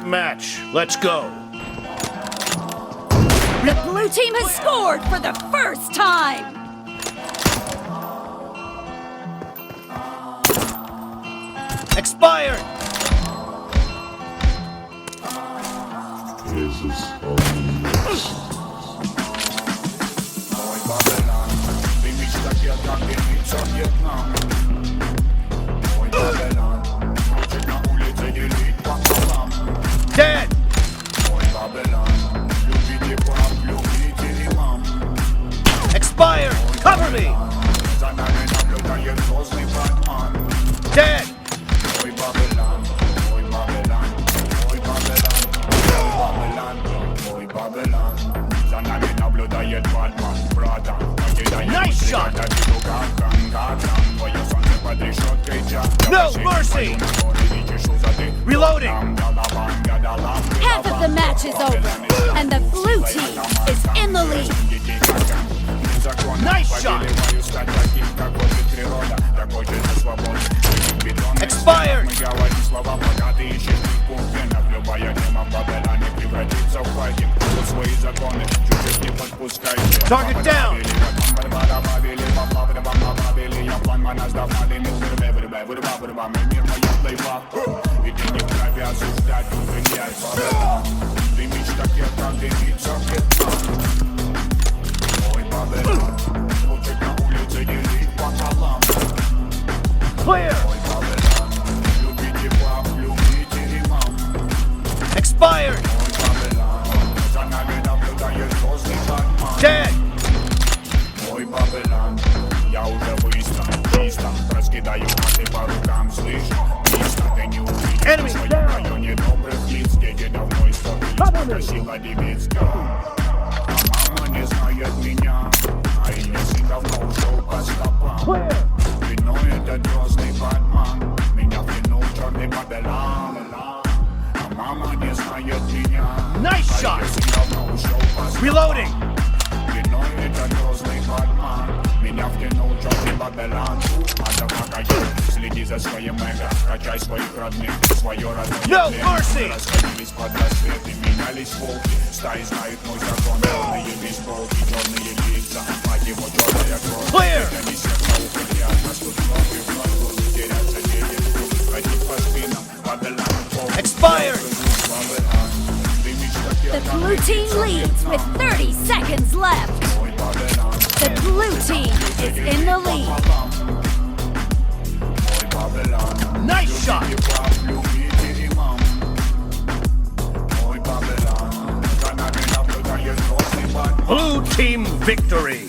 match. Let's go. The blue team has scored for the first time! Expired! Dead! Expired! Cover me! Dead! Nice shot! No mercy! Reloading! Half of the match is over, and the blue team is in the lead. Nice shot! Expired! Target down! Clear! Expired! Dead! Enemy down! Nice shot! Reloading! No mercy! Clear! Expired! The blue team leads with 30 seconds left. The blue team is in the lead. Nice shot! Blue team victory!